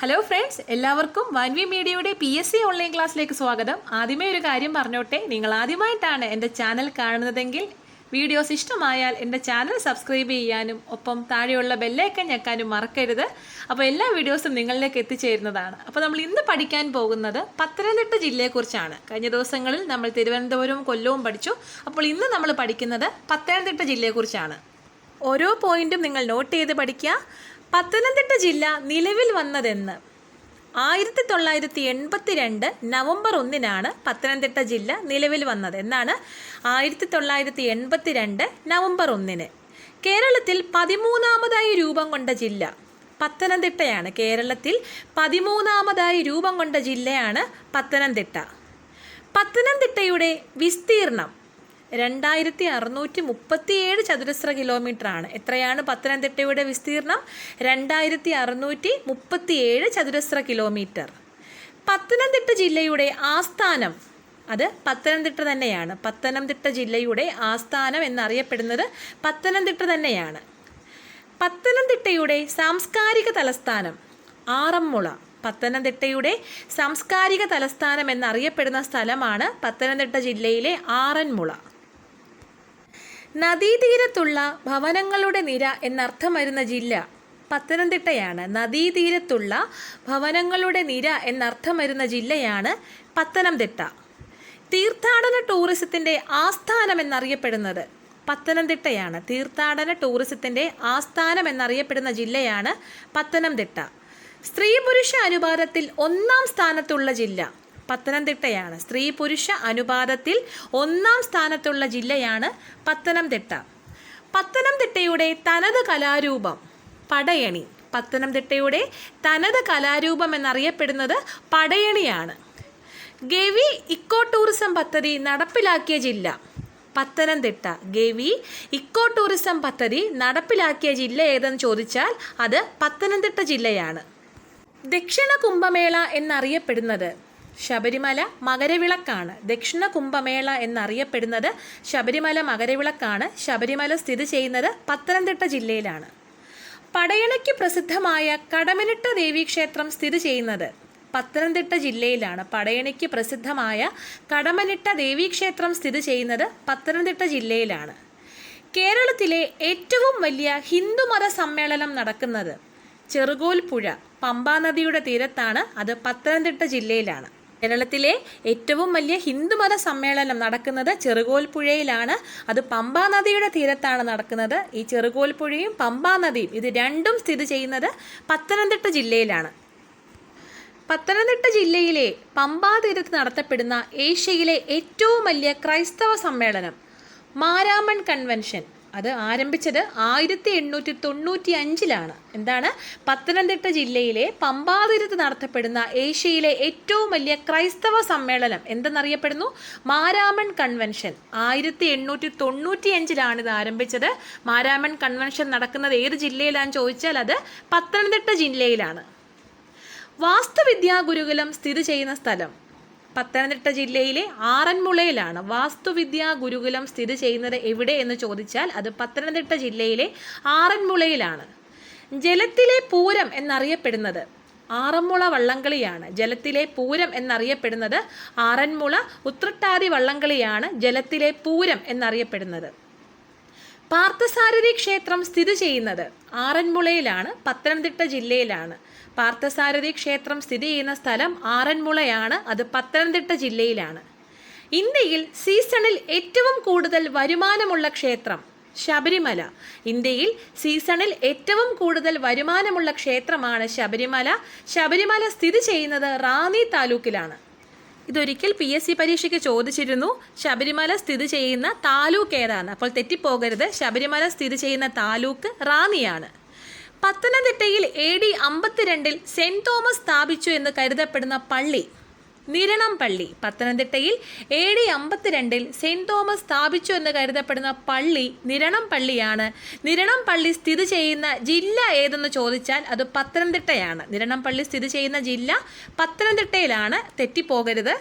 Hello friends, എല്ലാവർക്കും വൻവി മീഡിയയുടെ PSC online ക്ലാസ്സിലേക്ക് സ്വാഗതം. ആദ്യമേ ഒരു കാര്യം പറഞ്ഞോട്ടെ, നിങ്ങൾ ആദ്യമായിട്ടാണ് എൻ്റെ ചാനൽ കാണുന്നതെങ്കിൽ വീഡിയോസ് ഇഷ്ടമായാൽ എൻ്റെ ചാനൽ സബ്സ്ക്രൈബ് ചെയ്യാനും ഒപ്പം താഴെയുള്ള ബെല്ലൈക്കൺ ഞെക്കാനും മറക്കരുത്. അപ്പോൾ എല്ലാ വീഡിയോസും നിങ്ങളിലേക്ക് എത്തിച്ചേരുന്നതാണ്. അപ്പോൾ നമ്മൾ ഇന്ന് പഠിക്കാൻ പോകുന്നത് പത്തനംതിട്ട ജില്ലയെക്കുറിച്ചാണ്. കഴിഞ്ഞ ദിവസങ്ങളിൽ നമ്മൾ തിരുവനന്തപുരവും കൊല്ലവും പഠിച്ചു. അപ്പോൾ ഇന്ന് നമ്മൾ പഠിക്കുന്നത് പത്തനംതിട്ട ജില്ലയെക്കുറിച്ചാണ്. ഓരോ പോയിന്റും നിങ്ങൾ നോട്ട് ചെയ്ത് പഠിക്കുക. പത്തനംതിട്ട ജില്ല നിലവിൽ വന്നതെന്ന് 1982 നവംബർ 1 പത്തനംതിട്ട ജില്ല നിലവിൽ വന്നത് എന്നാണ്. 1982 നവംബർ 1 കേരളത്തിൽ 13ാമതായി രൂപം കൊണ്ട ജില്ല പത്തനംതിട്ടയാണ്. കേരളത്തിൽ 13ാമതായി രൂപം കൊണ്ട ജില്ലയാണ് പത്തനംതിട്ട. പത്തനംതിട്ടയുടെ വിസ്തീർണം 2637 ചതുരശ്ര കിലോമീറ്ററാണ്. എത്രയാണ് പത്തനംതിട്ടയുടെ വിസ്തീർണം? 2637 ചതുരശ്ര കിലോമീറ്റർ. പത്തനംതിട്ട ജില്ലയുടെ ആസ്ഥാനം അത് പത്തനംതിട്ട തന്നെയാണ്. പത്തനംതിട്ട ജില്ലയുടെ ആസ്ഥാനം എന്നറിയപ്പെടുന്നത് പത്തനംതിട്ട തന്നെയാണ്. പത്തനംതിട്ടയുടെ സാംസ്കാരിക തലസ്ഥാനം ആറന്മുള. പത്തനംതിട്ടയുടെ സാംസ്കാരിക തലസ്ഥാനം എന്നറിയപ്പെടുന്ന സ്ഥലമാണ് പത്തനംതിട്ട ജില്ലയിലെ ആറന്മുള. നദീതീരത്തുള്ള ഭവനങ്ങളുടെ നിര എന്നർത്ഥം വരുന്ന ജില്ല പത്തനംതിട്ടയാണ്. നദീതീരത്തുള്ള ഭവനങ്ങളുടെ നിര എന്നർത്ഥം വരുന്ന ജില്ലയാണ് പത്തനംതിട്ട. തീർത്ഥാടന ടൂറിസത്തിൻ്റെ ആസ്ഥാനം എന്നറിയപ്പെടുന്നത് പത്തനംതിട്ടയാണ്. തീർത്ഥാടന ടൂറിസത്തിൻ്റെ ആസ്ഥാനം എന്നറിയപ്പെടുന്ന ജില്ലയാണ് പത്തനംതിട്ട. സ്ത്രീ പുരുഷ അനുപാതത്തിൽ 1ാം സ്ഥാനത്തുള്ള ജില്ല പത്തനംതിട്ടയാണ്. സ്ത്രീ പുരുഷ അനുപാതത്തിൽ 1ാം സ്ഥാനത്തുള്ള ജില്ലയാണ് പത്തനംതിട്ട. പത്തനംതിട്ടയുടെ തനത് കലാരൂപം പടയണി. പത്തനംതിട്ടയുടെ തനത് കലാരൂപം എന്നറിയപ്പെടുന്നത് പടയണിയാണ്. ഗവി ഇക്കോ ടൂറിസം പദ്ധതി നടപ്പിലാക്കിയ ജില്ല പത്തനംതിട്ട. ഗവി ഇക്കോ ടൂറിസം പദ്ധതി നടപ്പിലാക്കിയ ജില്ല ഏതെന്ന് ചോദിച്ചാൽ അത് പത്തനംതിട്ട ജില്ലയാണ്. ദക്ഷിണ കുംഭമേള എന്നറിയപ്പെടുന്നത് ശബരിമല മകരവിളക്കാണ്. ദക്ഷിണ കുംഭമേള എന്നറിയപ്പെടുന്നത് ശബരിമല മകരവിളക്കാണ്. ശബരിമല സ്ഥിതി ചെയ്യുന്നത് പത്തനംതിട്ട ജില്ലയിലാണ്. പടയണിക്ക് പ്രസിദ്ധമായ കടമനിട്ട ദേവീക്ഷേത്രം സ്ഥിതി ചെയ്യുന്നത് പത്തനംതിട്ട ജില്ലയിലാണ്. പടയണിക്ക് പ്രസിദ്ധമായ കടമനിട്ട ദേവീക്ഷേത്രം സ്ഥിതി ചെയ്യുന്നത് പത്തനംതിട്ട ജില്ലയിലാണ്. കേരളത്തിലെ ഏറ്റവും വലിയ ഹിന്ദുമത സമ്മേളനം നടക്കുന്നത് ചെറുകോൽപ്പുഴ പമ്പാ നദിയുടെ തീരത്താണ്. അത് പത്തനംതിട്ട ജില്ലയിലാണ്. കേരളത്തിലെ ഏറ്റവും വലിയ ഹിന്ദുമത സമ്മേളനം നടക്കുന്നത് ചെറുകോൽപ്പുഴയിലാണ്. അത് പമ്പാ നദിയുടെ തീരത്താണ് നടക്കുന്നത്. ഈ ചെറുകോൽപ്പുഴയും പമ്പാ നദിയും ഇത് രണ്ടും സ്ഥിതി ചെയ്യുന്നത് പത്തനംതിട്ട ജില്ലയിലാണ്. പത്തനംതിട്ട ജില്ലയിലെ പമ്പാ തീരത്ത് നടത്തപ്പെടുന്ന ഏഷ്യയിലെ ഏറ്റവും വലിയ ക്രൈസ്തവ സമ്മേളനം മാരാമൺ കൺവെൻഷൻ. അത് ആരംഭിച്ചത് 1895 എന്താണ്? പത്തനംതിട്ട ജില്ലയിലെ പമ്പാ തീരത്ത് നടത്തപ്പെടുന്ന ഏഷ്യയിലെ ഏറ്റവും വലിയ ക്രൈസ്തവ സമ്മേളനം എന്തെന്നറിയപ്പെടുന്നു? മാരാമൺ കൺവെൻഷൻ. 1895 ഇത് ആരംഭിച്ചത്. മാരാമൺ കൺവെൻഷൻ നടക്കുന്നത് ഏത് ജില്ലയിലാണെന്ന് ചോദിച്ചാൽ അത് പത്തനംതിട്ട ജില്ലയിലാണ്. വാസ്തുവിദ്യാ ഗുരുകുലം സ്ഥിതി ചെയ്യുന്ന സ്ഥലം പത്തനംതിട്ട ജില്ലയിലെ ആറന്മുളയിലാണ്. വാസ്തുവിദ്യാ ഗുരുകുലം സ്ഥിതി ചെയ്യുന്നത് എവിടെ എന്ന് ചോദിച്ചാൽ അത് പത്തനംതിട്ട ജില്ലയിലെ ആറന്മുളയിലാണ്. ജലത്തിലെ പൂരം എന്നറിയപ്പെടുന്നത് ആറന്മുള വള്ളംകളിയാണ്. ജലത്തിലെ പൂരം എന്നറിയപ്പെടുന്നത് ആറന്മുള ഉത്രട്ടാതി വള്ളംകളിയാണ് ജലത്തിലെ പൂരം എന്നറിയപ്പെടുന്നത്. പാർത്ഥസാരഥി ക്ഷേത്രം സ്ഥിതി ചെയ്യുന്നത് ആറന്മുളയിലാണ്. പത്തനംതിട്ട ജില്ലയിലാണ്. പാർത്ഥസാരഥി ക്ഷേത്രം സ്ഥിതി ചെയ്യുന്ന സ്ഥലം ആറന്മുളയാണ്. അത് പത്തനംതിട്ട ജില്ലയിലാണ്. ഇന്ത്യയിൽ സീസണിൽ ഏറ്റവും കൂടുതൽ വരുമാനമുള്ള ക്ഷേത്രം ശബരിമല. ഇന്ത്യയിൽ സീസണിൽ ഏറ്റവും കൂടുതൽ വരുമാനമുള്ള ക്ഷേത്രമാണ് ശബരിമല. ശബരിമല സ്ഥിതി ചെയ്യുന്നത് റാന്നി താലൂക്കിലാണ്. ഇതൊരിക്കൽ PSC പരീക്ഷയ്ക്ക് ചോദിച്ചിരുന്നു, ശബരിമല സ്ഥിതി ചെയ്യുന്ന താലൂക്ക് ഏതാണ്? അപ്പോൾ തെറ്റിപ്പോകരുത്, ശബരിമല സ്ഥിതി ചെയ്യുന്ന താലൂക്ക് റാന്നിയാണ്. പത്തനംതിട്ടയിൽ AD 52 സെൻറ് തോമസ് സ്ഥാപിച്ചു എന്ന് കരുതപ്പെടുന്ന പള്ളി നിരണം പള്ളി. പത്തനംതിട്ടയിൽ AD 52 സെൻറ് തോമസ് സ്ഥാപിച്ചു എന്ന് കരുതപ്പെടുന്ന പള്ളി നിരണം പള്ളിയാണ്. നിരണം പള്ളി സ്ഥിതി ചെയ്യുന്ന ജില്ല ഏതെന്ന് ചോദിച്ചാൽ അത് പത്തനംതിട്ടയാണ്. നിരണം പള്ളി സ്ഥിതി ചെയ്യുന്ന ജില്ല പത്തനംതിട്ടയിലാണ്, തെറ്റിപ്പോകരുത്.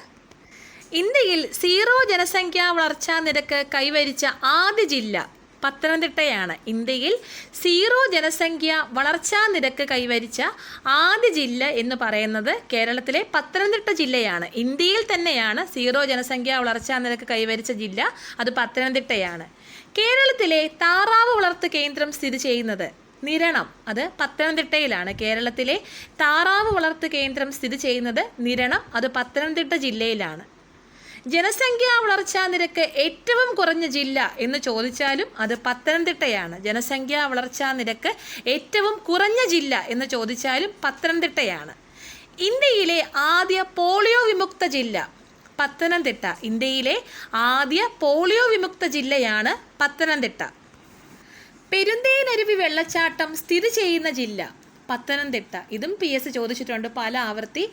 ഇന്ത്യയിൽ 0 ജനസംഖ്യാ വളർച്ചാ നിരക്ക് കൈവരിച്ച ആദ്യ ജില്ല പത്തനംതിട്ടയാണ്. ഇന്ത്യയിൽ 0 ജനസംഖ്യ വളർച്ചാ നിരക്ക് കൈവരിച്ച ആദ്യ ജില്ല എന്ന് പറയുന്നത് കേരളത്തിലെ പത്തനംതിട്ട ജില്ലയാണ്. ഇന്ത്യയിൽ തന്നെയാണ് 0 ജനസംഖ്യ വളർച്ചാ നിരക്ക് കൈവരിച്ച ജില്ല, അത് പത്തനംതിട്ടയാണ്. കേരളത്തിലെ താറാവ് വളർത്ത് കേന്ദ്രം സ്ഥിതി ചെയ്യുന്നത് നിരണം, അത് പത്തനംതിട്ടയിലാണ്. കേരളത്തിലെ താറാവ് വളർത്ത് കേന്ദ്രം സ്ഥിതി ചെയ്യുന്നത് നിരണം, അത് പത്തനംതിട്ട ജില്ലയിലാണ്. ജനസംഖ്യാ വളർച്ചാ നിരക്ക് ഏറ്റവും കുറഞ്ഞ ജില്ല എന്ന് ചോദിച്ചാലും അത് പത്തനംതിട്ടയാണ്. ജനസംഖ്യാ വളർച്ചാ നിരക്ക് ഏറ്റവും കുറഞ്ഞ ജില്ല എന്ന് ചോദിച്ചാലും പത്തനംതിട്ടയാണ്. ഇന്ത്യയിലെ ആദ്യ പോളിയോ വിമുക്ത ജില്ല പത്തനംതിട്ട. ഇന്ത്യയിലെ ആദ്യ പോളിയോ വിമുക്ത ജില്ലയാണ് പത്തനംതിട്ട. പെരുന്തേനരുവി വെള്ളച്ചാട്ടം സ്ഥിതി ചെയ്യുന്ന ജില്ല പത്തനംതിട്ട. ഇതും PSC ചോദിച്ചിട്ടുണ്ട് പല ആവർത്തി.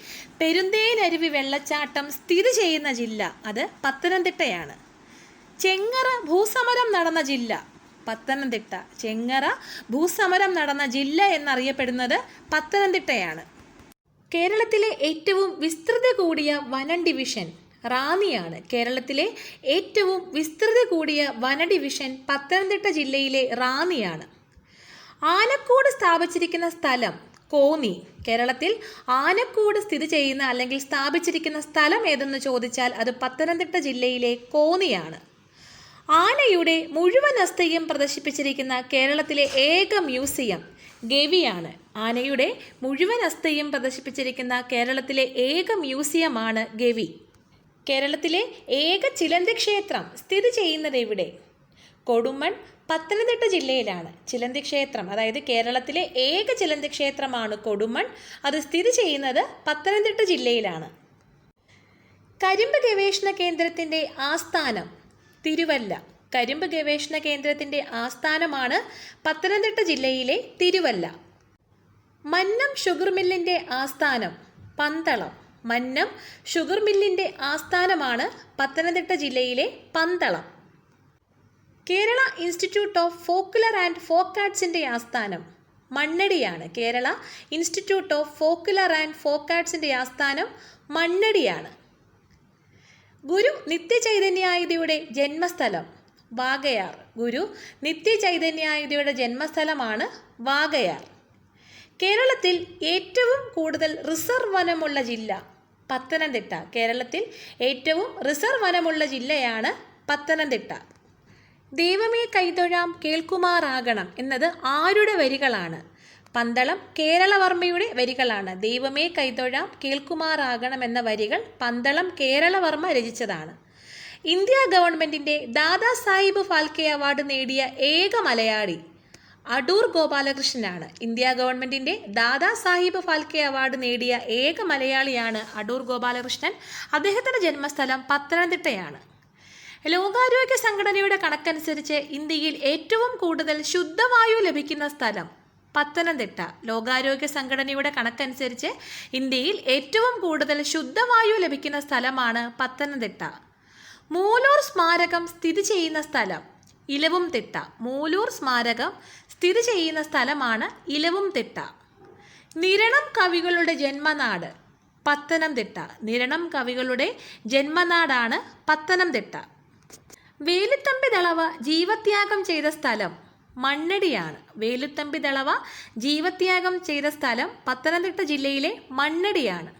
പെരുന്തേനരുവി വെള്ളച്ചാട്ടം സ്ഥിതി ചെയ്യുന്ന ജില്ല അത് പത്തനംതിട്ടയാണ്. ചെങ്ങറ ഭൂസമരം നടന്ന ജില്ല പത്തനംതിട്ട. ചെങ്ങറ ഭൂസമരം നടന്ന ജില്ല എന്നറിയപ്പെടുന്നത് പത്തനംതിട്ടയാണ്. കേരളത്തിലെ ഏറ്റവും വിസ്തൃതി കൂടിയ വനം ഡിവിഷൻ റാന്നിയാണ്. കേരളത്തിലെ ഏറ്റവും വിസ്തൃതി കൂടിയ വന ഡിവിഷൻ പത്തനംതിട്ട ജില്ലയിലെ റാന്നിയാണ്. ആനക്കൂട് സ്ഥാപിച്ചിരിക്കുന്ന സ്ഥലം കോന്നി. കേരളത്തിൽ ആനക്കൂട് സ്ഥിതി ചെയ്യുന്ന അല്ലെങ്കിൽ സ്ഥാപിച്ചിരിക്കുന്ന സ്ഥലം ഏതെന്ന് ചോദിച്ചാൽ അത് പത്തനംതിട്ട ജില്ലയിലെ കോന്നിയാണ്. ആനയുടെ മുഴുവൻ അസ്ഥിയും പ്രദർശിപ്പിച്ചിരിക്കുന്ന കേരളത്തിലെ ഏക മ്യൂസിയം ഗവിയാണ്. ആനയുടെ മുഴുവൻ അസ്ഥിയും പ്രദർശിപ്പിച്ചിരിക്കുന്ന കേരളത്തിലെ ഏക മ്യൂസിയമാണ് ഗവി. കേരളത്തിലെ ഏക ചിലന്തി ക്ഷേത്രം സ്ഥിതി ചെയ്യുന്നത് എവിടെ? കൊടുമൺ, പത്തനംതിട്ട ജില്ലയിലാണ്. ചിലന്തി ക്ഷേത്രം, അതായത് കേരളത്തിലെ ഏക ചിലന്തി ക്ഷേത്രമാണ് കൊടുമൺ, അത് സ്ഥിതി ചെയ്യുന്നത് പത്തനംതിട്ട ജില്ലയിലാണ്. കരിമ്പ് ഗവേഷണ കേന്ദ്രത്തിൻ്റെ ആസ്ഥാനം തിരുവല്ല. കരിമ്പ് ഗവേഷണ കേന്ദ്രത്തിൻ്റെ ആസ്ഥാനമാണ് പത്തനംതിട്ട ജില്ലയിലെ തിരുവല്ല. മന്നം ഷുഗർ മില്ലിൻ്റെ ആസ്ഥാനം പന്തളം. മന്നം ഷുഗർ മില്ലിൻ്റെ ആസ്ഥാനമാണ് പത്തനംതിട്ട ജില്ലയിലെ Pandalam. Kerala institute of folklore and folk ആർട്സിൻ്റെ ആസ്ഥാനം മണ്ണടിയാണ്. Kerala institute of folklore and folk ആർട്സിൻ്റെ ആസ്ഥാനം മണ്ണടിയാണ്. ഗുരു നിത്യചൈതന്യായുധയുടെ ജന്മസ്ഥലം വാകയാർ. ഗുരു നിത്യചൈതന്യായുധയുടെ ജന്മസ്ഥലമാണ് വാകയാർ. കേരളത്തിൽ ഏറ്റവും കൂടുതൽ റിസർവ് വനമുള്ള ജില്ല പത്തനംതിട്ട. കേരളത്തിൽ ഏറ്റവും റിസർവ് വനമുള്ള ജില്ലയാണ് പത്തനംതിട്ട. ദൈവമേ കൈതൊഴാം കേൾക്കുമാറാകണം എന്നത് ആരുടെ വരികളാണ്? പന്തളം കേരളവർമ്മയുടെ വരികളാണ്. ദൈവമേ കൈതൊഴാം കേൾക്കുമാറാകണം എന്ന വരികൾ പന്തളം കേരളവർമ്മ രചിച്ചതാണ്. ഇന്ത്യ ഗവൺമെൻറ്റിൻ്റെ ദാദാ സാഹിബ് ഫാൽക്കെ അവാർഡ് നേടിയ ഏക മലയാളി അടൂർ ഗോപാലകൃഷ്ണനാണ്. ഇന്ത്യ ഗവൺമെൻറ്റിൻ്റെ ദാദാ സാഹിബ് ഫാൽക്കെ അവാർഡ് നേടിയ ഏക മലയാളിയാണ് അടൂർ ഗോപാലകൃഷ്ണൻ. അദ്ദേഹത്തിൻ്റെ ജന്മസ്ഥലം പത്തനംതിട്ടയാണ്. ലോകാരോഗ്യ സംഘടനയുടെ കണക്കനുസരിച്ച് ഇന്ത്യയിൽ ഏറ്റവും കൂടുതൽ ശുദ്ധവായു ലഭിക്കുന്ന സ്ഥലം പത്തനംതിട്ട. ലോകാരോഗ്യ സംഘടനയുടെ കണക്കനുസരിച്ച് ഇന്ത്യയിൽ ഏറ്റവും കൂടുതൽ ശുദ്ധവായു ലഭിക്കുന്ന സ്ഥലമാണ് പത്തനംതിട്ട. മൂലൂർ സ്മാരകം സ്ഥിതി ചെയ്യുന്ന സ്ഥലം ഇലവുംതിട്ട. മൂലൂർ സ്മാരകം സ്ഥിതി ചെയ്യുന്ന സ്ഥലമാണ് ഇലവുംതിട്ട. നിരണം കവികളുടെ ജന്മനാട് പത്തനംതിട്ട. നിരണം കവികളുടെ ജന്മനാടാണ് പത്തനംതിട്ട. വേലുത്തമ്പി ദളവ ജീവത്യാഗം ചെയ്ത സ്ഥലം മണ്ണടിയാണ്. വേലുത്തമ്പി ദളവ ജീവത്യാഗം ചെയ്ത സ്ഥലം പത്തനംതിട്ട ജില്ലയിലെ മണ്ണടിയാണ്.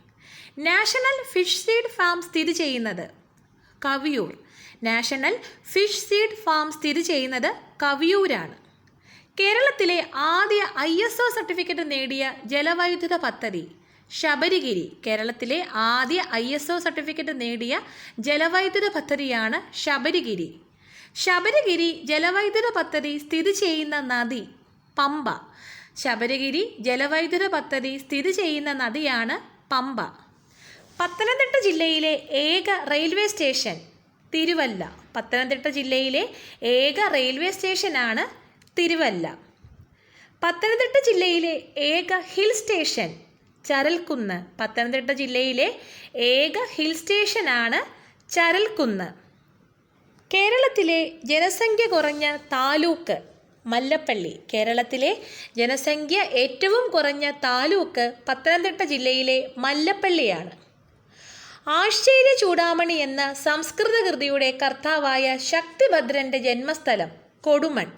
നാഷണൽ ഫിഷ് സീഡ് ഫാം സ്ഥിതി ചെയ്യുന്നത് Kaviyoor. National fish seed farm സ്ഥിതി ചെയ്യുന്നത് കവിയൂരാണ്. കേരളത്തിലെ ആദ്യ ISO സർട്ടിഫിക്കറ്റ് നേടിയ ജലവൈദ്യുത പദ്ധതി ശബരിഗിരി. കേരളത്തിലെ ആദ്യ ISO സർട്ടിഫിക്കറ്റ് നേടിയ ജലവൈദ്യുത പദ്ധതിയാണ് ശബരിഗിരി. ശബരിഗിരി ജലവൈദ്യുത പദ്ധതി സ്ഥിതി ചെയ്യുന്ന നദി പമ്പ. ശബരിഗിരി ജലവൈദ്യുത പദ്ധതി സ്ഥിതി ചെയ്യുന്ന നദിയാണ് പമ്പ. പത്തനംതിട്ട ജില്ലയിലെ ഏക റെയിൽവേ സ്റ്റേഷൻ തിരുവല്ല. പത്തനംതിട്ട ജില്ലയിലെ ഏക റെയിൽവേ സ്റ്റേഷനാണ് തിരുവല്ല. പത്തനംതിട്ട ജില്ലയിലെ ഏക ഹിൽ സ്റ്റേഷൻ ചരൽക്കുന്ന്. പത്തനംതിട്ട ജില്ലയിലെ ഏക ഹിൽ സ്റ്റേഷനാണ് ചരൽക്കുന്ന്. കേരളത്തിലെ ജനസംഖ്യ കുറഞ്ഞ താലൂക്ക് മല്ലപ്പള്ളി. കേരളത്തിലെ ജനസംഖ്യ ഏറ്റവും കുറഞ്ഞ താലൂക്ക് പത്തനംതിട്ട ജില്ലയിലെ മല്ലപ്പള്ളിയാണ്. ആശ്ചര്യ ചൂടാമണി എന്ന സംസ്കൃത കൃതിയുടെ കർത്താവായ ശക്തിഭദ്രൻ്റെ ജന്മസ്ഥലം കൊടുമൺ.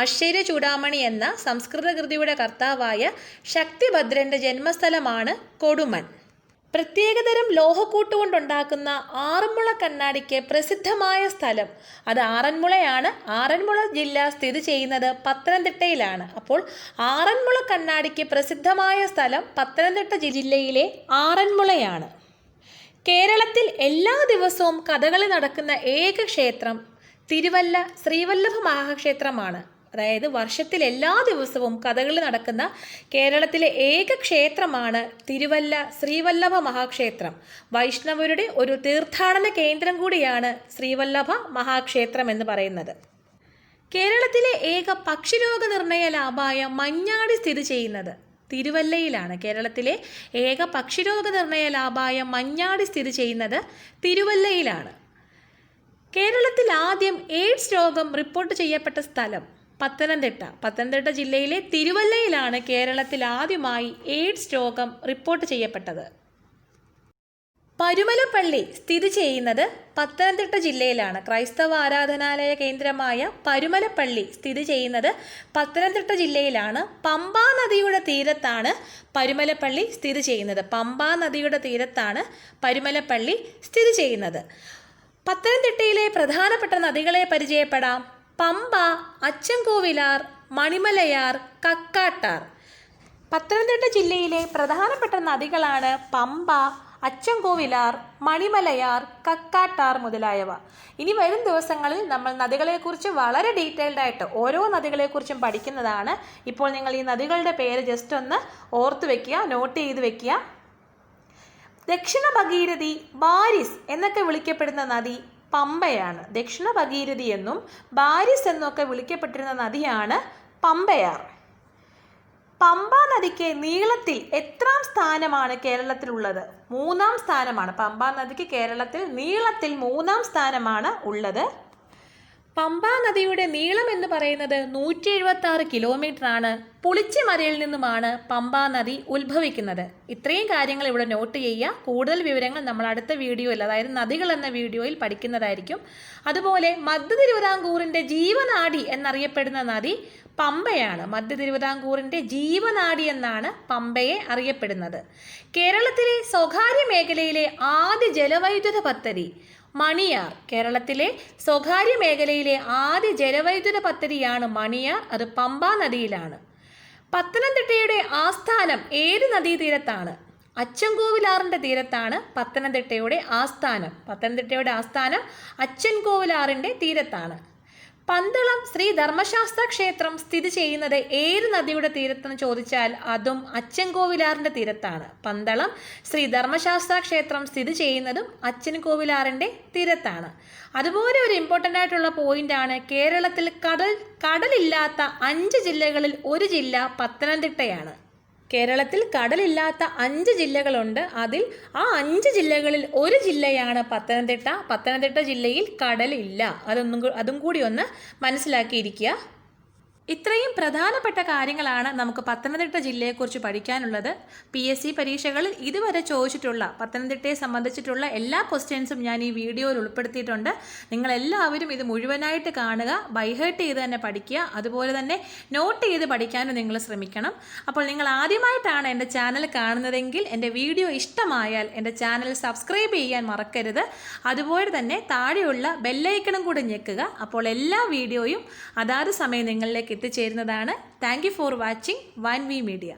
ആശ്ചര്യ ചൂടാമണി എന്ന സംസ്കൃത കൃതിയുടെ കർത്താവായ ശക്തിഭദ്രന്റെ ജന്മസ്ഥലമാണ് കൊടുമൺ. പ്രത്യേകതരം ലോഹക്കൂട്ടുകൊണ്ടുണ്ടാക്കുന്ന ആറന്മുള കണ്ണാടിക്ക് പ്രസിദ്ധമായ സ്ഥലം അത് ആറന്മുളയാണ്. ആറന്മുള ജില്ല സ്ഥിതി ചെയ്യുന്നത് പത്തനംതിട്ടയിലാണ്. അപ്പോൾ ആറന്മുള കണ്ണാടിക്ക് പ്രസിദ്ധമായ സ്ഥലം പത്തനംതിട്ട ജില്ലയിലെ ആറന്മുളയാണ്. കേരളത്തിൽ എല്ലാ ദിവസവും കഥകളി നടക്കുന്ന ഏക ക്ഷേത്രം തിരുവല്ല ശ്രീവല്ലഭ മഹാക്ഷേത്രമാണ്. അതായത് വർഷത്തിൽ എല്ലാ ദിവസവും കഥകളി നടക്കുന്ന കേരളത്തിലെ ഏക ക്ഷേത്രമാണ് തിരുവല്ല ശ്രീവല്ലഭ മഹാക്ഷേത്രം. വൈഷ്ണവരുടെ ഒരു തീർത്ഥാടന കേന്ദ്രം കൂടിയാണ് ശ്രീവല്ലഭ മഹാക്ഷേത്രം എന്ന് പറയുന്നത്. കേരളത്തിലെ ഏക പക്ഷിരോഗ നിർണയ ലാബായ മഞ്ഞാടി സ്ഥിതി ചെയ്യുന്നത് തിരുവല്ലയിലാണ്. കേരളത്തിലെ ഏക പക്ഷിരോഗ നിർണയ ലാബായ മഞ്ഞാടി സ്ഥിതി ചെയ്യുന്നത് തിരുവല്ലയിലാണ്. കേരളത്തിൽ ആദ്യം എയ്ഡ്സ് രോഗം റിപ്പോർട്ട് ചെയ്യപ്പെട്ട സ്ഥലം പത്തനംതിട്ട. പത്തനംതിട്ട ജില്ലയിലെ തിരുവല്ലയിലാണ് കേരളത്തിൽ ആദ്യമായി എയ്ഡ്സ് രോഗം റിപ്പോർട്ട് ചെയ്യപ്പെട്ടത്. പരുമലപ്പള്ളി സ്ഥിതി ചെയ്യുന്നത് പത്തനംതിട്ട ജില്ലയിലാണ്. ക്രൈസ്തവ ആരാധനാലയ കേന്ദ്രമായ പരുമലപ്പള്ളി സ്ഥിതി ചെയ്യുന്നത് പത്തനംതിട്ട ജില്ലയിലാണ്. പമ്പാ നദിയുടെ തീരത്താണ് പരുമലപ്പള്ളി സ്ഥിതി ചെയ്യുന്നത്. പമ്പാ നദിയുടെ തീരത്താണ് പരുമലപ്പള്ളി സ്ഥിതി ചെയ്യുന്നത്. പത്തനംതിട്ടയിലെ പ്രധാനപ്പെട്ട നദികളെ പരിചയപ്പെടാം. പമ്പ, അച്ചൻകോവിലാർ, മണിമലയാർ, കക്കാട്ടാർ. പത്തനംതിട്ട ജില്ലയിലെ പ്രധാനപ്പെട്ട നദികളാണ് പമ്പ, അച്ചൻകോവിലാർ, മണിമലയാർ, കക്കാട്ടാർ മുതലായവ. ഇനി വരും ദിവസങ്ങളിൽ നമ്മൾ നദികളെക്കുറിച്ച് വളരെ ഡീറ്റെയിൽഡ് ആയിട്ട് ഓരോ നദികളെക്കുറിച്ചും പഠിക്കുന്നതാണ്. ഇപ്പോൾ നിങ്ങൾ ഈ നദികളുടെ പേര് ജസ്റ്റ് ഒന്ന് ഓർത്തു വെക്കുക, നോട്ട് ചെയ്ത് വെക്കുക. ദക്ഷിണ ഭഗീരഥി, ബാരിസ് എന്നൊക്കെ വിളിക്കപ്പെടുന്ന നദി പമ്പയാണ്. ദക്ഷിണ ഭഗീരഥി എന്നും ബാരിസ് എന്നൊക്കെ വിളിക്കപ്പെട്ടിരുന്ന നദിയാണ് പമ്പയാർ. പമ്പാ നദിക്ക് നീളത്തിൽ എത്രാം സ്ഥാനമാണ് കേരളത്തിലുള്ളത്? 3-ാം സ്ഥാനമാണ്. പമ്പാ നദിക്ക് കേരളത്തിൽ നീളത്തിൽ 3-ാം സ്ഥാനമാണ് ഉള്ളത്. പമ്പാ നദിയുടെ നീളം എന്ന് പറയുന്നത് 176 കിലോമീറ്റർ ആണ്. പുളിച്ചിമലയിൽ നിന്നുമാണ് പമ്പാ നദി ഉത്ഭവിക്കുന്നത്. ഇത്രയും കാര്യങ്ങൾ ഇവിടെ നോട്ട് ചെയ്യുക. കൂടുതൽ വിവരങ്ങൾ നമ്മൾ അടുത്ത വീഡിയോയിൽ, അതായത് നദികൾ എന്ന വീഡിയോയിൽ പഠിക്കുന്നതായിരിക്കും. അതുപോലെ മധ്യ തിരുവിതാംകൂറിൻ്റെ ജീവനാഡി എന്നറിയപ്പെടുന്ന നദി പമ്പയാണ്. മധ്യ തിരുവിതാംകൂറിൻ്റെ ജീവനാഡി എന്നാണ് പമ്പയെ അറിയപ്പെടുന്നത്. കേരളത്തിലെ സ്വകാര്യ മേഖലയിലെ ആദ്യ ജലവൈദ്യുത പദ്ധതി മണിയാർ. കേരളത്തിലെ സ്വകാര്യ മേഖലയിലെ ആദ്യ ജലവൈദ്യുത പദ്ധതിയാണ് മണിയാർ. അത് പമ്പാ നദിയിലാണ്. പത്തനംതിട്ടയുടെ ആസ്ഥാനം ഏത് നദീതീരത്താണ്? അച്ചൻകോവിലാറിൻ്റെ തീരത്താണ് പത്തനംതിട്ടയുടെ ആസ്ഥാനം. പത്തനംതിട്ടയുടെ ആസ്ഥാനം അച്ചൻകോവിലാറിൻ്റെ തീരത്താണ്. പന്തളം ശ്രീ ധർമ്മശാസ്ത്ര ക്ഷേത്രം സ്ഥിതി ചെയ്യുന്നത് ഏത് നദിയുടെ തീരത്തെന്ന് ചോദിച്ചാൽ അതും അച്ചൻകോവിലാറിൻ്റെ തീരത്താണ്. പന്തളം ശ്രീ ധർമ്മശാസ്ത്ര ക്ഷേത്രം സ്ഥിതി ചെയ്യുന്നതും അച്ചൻകോവിലാറിൻ്റെ തീരത്താണ്. അതുപോലെ ഒരു ഇമ്പോർട്ടൻ്റ് ആയിട്ടുള്ള പോയിൻ്റാണ്, കേരളത്തിൽ കടലില്ലാത്ത 5 ജില്ലകളിൽ ഒരു ജില്ല പത്തനംതിട്ടയാണ്. കേരളത്തിൽ കടലില്ലാത്ത 5 ജില്ലകളുണ്ട്. അതിൽ ആ 5 ജില്ലകളിൽ ഒരു ജില്ലയാണ് പത്തനംതിട്ട. പത്തനംതിട്ട ജില്ലയിൽ കടലില്ല. അതും കൂടി ഒന്ന് മനസ്സിലാക്കിയിരിക്കുക. ഇത്രയും പ്രധാനപ്പെട്ട കാര്യങ്ങളാണ് നമുക്ക് പത്തനംതിട്ട ജില്ലയെക്കുറിച്ച് പഠിക്കാനുള്ളത്. PSC പരീക്ഷകളിൽ ഇതുവരെ ചോദിച്ചിട്ടുള്ള പത്തനംതിട്ടയെ സംബന്ധിച്ചിട്ടുള്ള എല്ലാ ക്വസ്റ്റ്യൻസും ഞാൻ ഈ വീഡിയോയിൽ ഉൾപ്പെടുത്തിയിട്ടുണ്ട്. നിങ്ങളെല്ലാവരും ഇത് മുഴുവനായിട്ട് കാണുക, ബൈഹേർട്ട് ചെയ്ത് തന്നെ പഠിക്കുക. അതുപോലെ തന്നെ നോട്ട് ചെയ്ത് പഠിക്കാനും നിങ്ങൾ ശ്രമിക്കണം. അപ്പോൾ നിങ്ങൾ ആദ്യമായിട്ടാണ് എൻ്റെ ചാനൽ കാണുന്നതെങ്കിൽ എൻ്റെ വീഡിയോ ഇഷ്ടമായാൽ എൻ്റെ ചാനൽ സബ്സ്ക്രൈബ് ചെയ്യാൻ മറക്കരുത്. അതുപോലെ തന്നെ താഴെയുള്ള ബെല്ലൈക്കണും കൂടി ഞെക്കുക. അപ്പോൾ എല്ലാ വീഡിയോയും അതാത് സമയം നിങ്ങളിലേക്ക് എത്തിച്ചേരുന്നതാണ്. Thank you for watching 1V media.